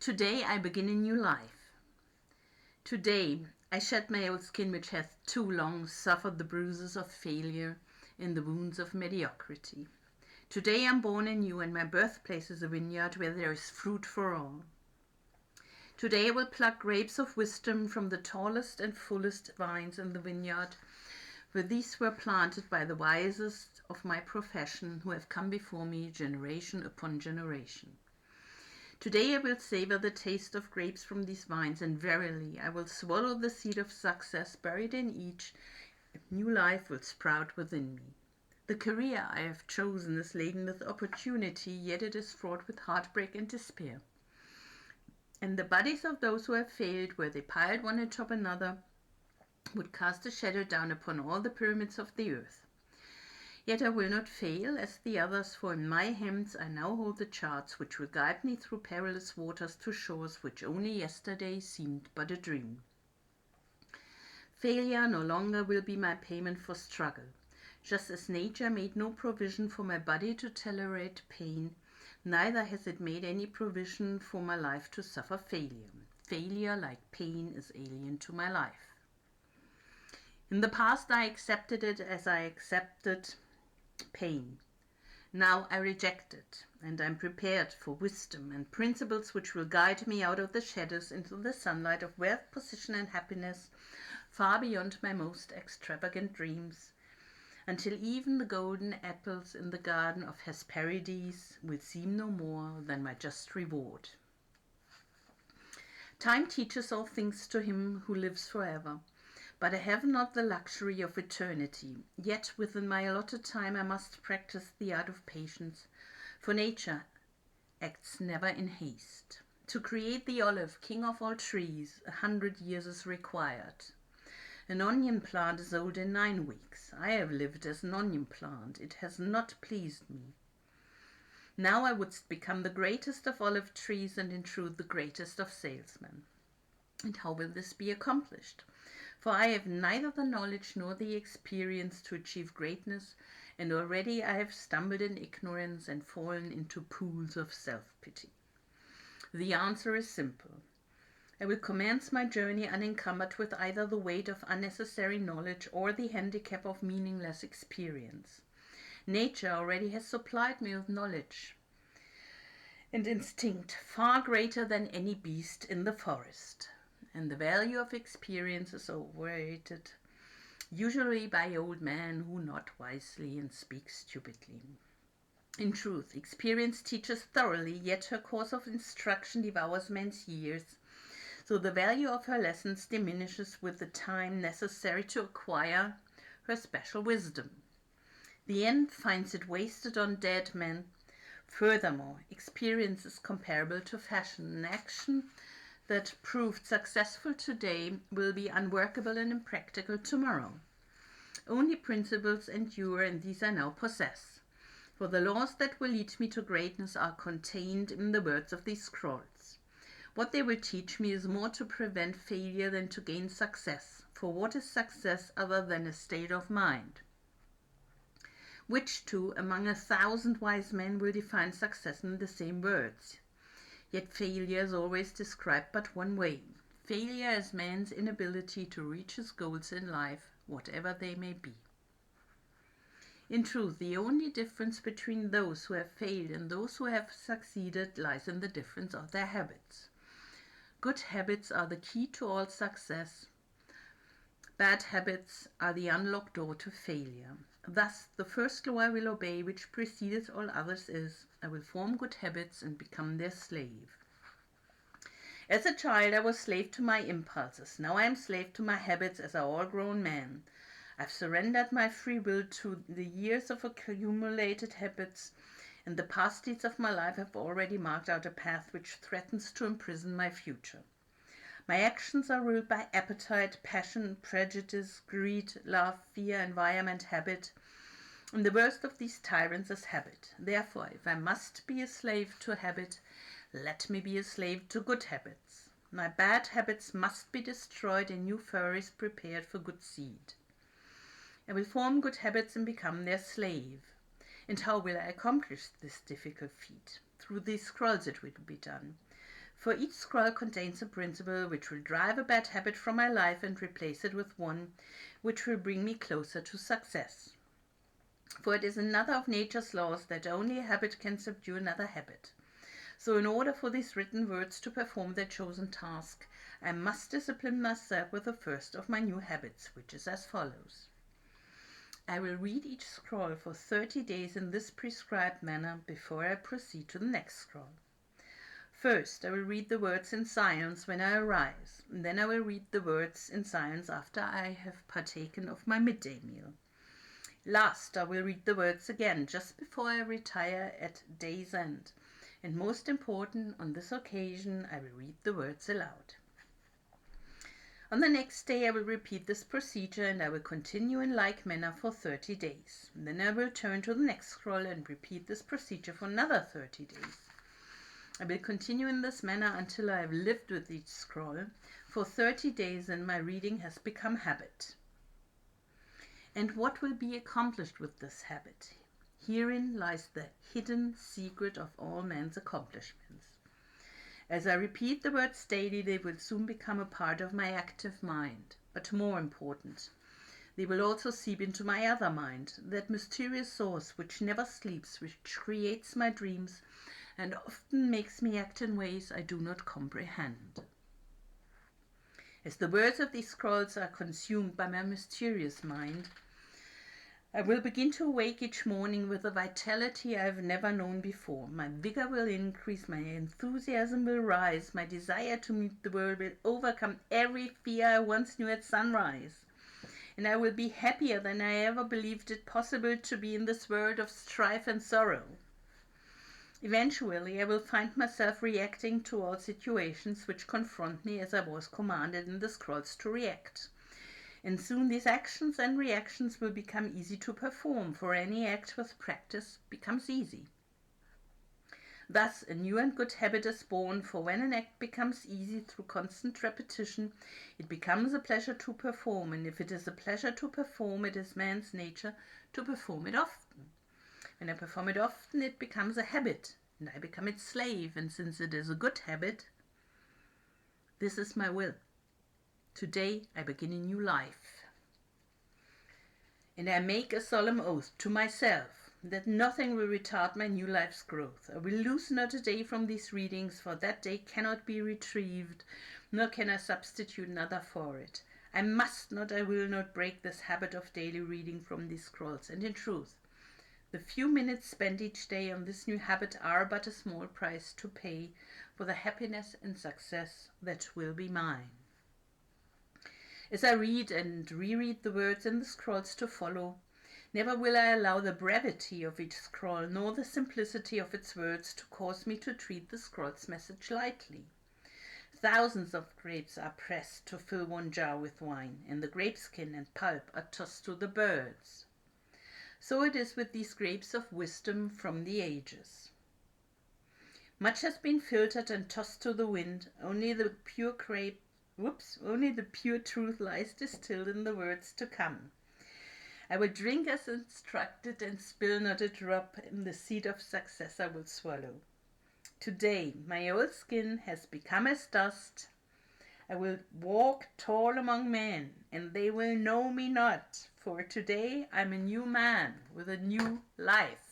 Today I begin a new life. Today I shed my old skin which hath too long suffered the bruises of failure and the wounds of mediocrity. Today I am born anew, and my birthplace is a vineyard where there is fruit for all. Today I will pluck grapes of wisdom from the tallest and fullest vines in the vineyard, for these were planted by the wisest of my profession who have come before me generation upon generation. Today I will savor the taste of grapes from these vines, and verily I will swallow the seed of success buried in each. A new life will sprout within me. The career I have chosen is laden with opportunity, yet it is fraught with heartbreak and despair. And the bodies of those who have failed, were they piled one atop another, would cast a shadow down upon all the pyramids of the earth. Yet I will not fail as the others, for in my hands I now hold the charts which will guide me through perilous waters to shores which only yesterday seemed but a dream. Failure no longer will be my payment for struggle. Just as nature made no provision for my body to tolerate pain, neither has it made any provision for my life to suffer failure. Failure, like pain, is alien to my life. In the past I accepted it as I accepted pain. Now I reject it, and I am prepared for wisdom and principles which will guide me out of the shadows into the sunlight of wealth, position, and happiness, far beyond my most extravagant dreams, until even the golden apples in the garden of Hesperides will seem no more than my just reward. Time teaches all things to him who lives forever. But I have not the luxury of eternity. Yet within my allotted time I must practice the art of patience, for nature acts never in haste. To create the olive, king of all trees, 100 years is required. An onion plant is old in 9 weeks. I have lived as an onion plant. It has not pleased me. Now I would become the greatest of olive trees, and in truth the greatest of salesmen. And how will this be accomplished? For I have neither the knowledge nor the experience to achieve greatness, and already I have stumbled in ignorance and fallen into pools of self-pity. The answer is simple. I will commence my journey unencumbered with either the weight of unnecessary knowledge or the handicap of meaningless experience. Nature already has supplied me with knowledge and instinct far greater than any beast in the forest. And the value of experience is overrated, usually by old men who nod wisely and speak stupidly. In truth, experience teaches thoroughly, yet her course of instruction devours men's years, so the value of her lessons diminishes with the time necessary to acquire her special wisdom. The end finds it wasted on dead men. Furthermore, experience is comparable to fashion. An action that proved successful today will be unworkable and impractical tomorrow. Only principles endure, and these I now possess. For the laws that will lead me to greatness are contained in the words of these scrolls. What they will teach me is more to prevent failure than to gain success. For what is success other than a state of mind? Which two among 1,000 wise men will define success in the same words? Yet failure is always described but one way. Failure is man's inability to reach his goals in life, whatever they may be. In truth, the only difference between those who have failed and those who have succeeded lies in the difference of their habits. Good habits are the key to all success. Bad habits are the unlocked door to failure. Thus, the first law I will obey, which precedeth all others, is, I will form good habits and become their slave. As a child I was slave to my impulses. Now I am slave to my habits as a all-grown man. I've surrendered my free will to the years of accumulated habits, and the past deeds of my life have already marked out a path which threatens to imprison my future. My actions are ruled by appetite, passion, prejudice, greed, love, fear, environment, habit. And the worst of these tyrants is habit. Therefore, if I must be a slave to habit, let me be a slave to good habits. My bad habits must be destroyed and new furrows prepared for good seed. I will form good habits and become their slave. And how will I accomplish this difficult feat? Through these scrolls it will be done. For each scroll contains a principle which will drive a bad habit from my life and replace it with one which will bring me closer to success. For it is another of nature's laws that only a habit can subdue another habit. So in order for these written words to perform their chosen task, I must discipline myself with the first of my new habits, which is as follows. I will read each scroll for 30 days in this prescribed manner before I proceed to the next scroll. First, I will read the words in silence when I arise, and then I will read the words in silence after I have partaken of my midday meal. Last, I will read the words again just before I retire at day's end. And most important, on this occasion, I will read the words aloud. On the next day, I will repeat this procedure and I will continue in like manner for 30 days. And then I will turn to the next scroll and repeat this procedure for another 30 days. I will continue in this manner until I have lived with each scroll for 30 days and my reading has become habit. And what will be accomplished with this habit? Herein lies the hidden secret of all man's accomplishments. As I repeat the words daily, they will soon become a part of my active mind. But more important, they will also seep into my other mind, that mysterious source which never sleeps, which creates my dreams and often makes me act in ways I do not comprehend. As the words of these scrolls are consumed by my mysterious mind, I will begin to awake each morning with a vitality I have never known before. My vigor will increase, my enthusiasm will rise, my desire to meet the world will overcome every fear I once knew at sunrise. And I will be happier than I ever believed it possible to be in this world of strife and sorrow. Eventually, I will find myself reacting to all situations which confront me as I was commanded in the scrolls to react. And soon these actions and reactions will become easy to perform, for any act with practice becomes easy. Thus, a new and good habit is born, for when an act becomes easy through constant repetition, it becomes a pleasure to perform, and if it is a pleasure to perform, it is man's nature to perform it often. When I perform it often, it becomes a habit, and I become its slave, and since it is a good habit, this is my will. Today I begin a new life. And I make a solemn oath to myself that nothing will retard my new life's growth. I will lose not a day from these readings, for that day cannot be retrieved, nor can I substitute another for it. I must not, I will not break this habit of daily reading from these scrolls, and in truth, the few minutes spent each day on this new habit are but a small price to pay for the happiness and success that will be mine. As I read and reread the words in the scrolls to follow, never will I allow the brevity of each scroll nor the simplicity of its words to cause me to treat the scroll's message lightly. Thousands of grapes are pressed to fill one jar with wine, and the grape skin and pulp are tossed to the birds. So it is with these grapes of wisdom from the ages. Much has been filtered and tossed to the wind, only the pure truth lies distilled in the words to come. I will drink as instructed and spill not a drop, in the seed of success I will swallow. Today my old skin has become as dust. I will walk tall among men, and they will know me not, for today I'm a new man with a new life.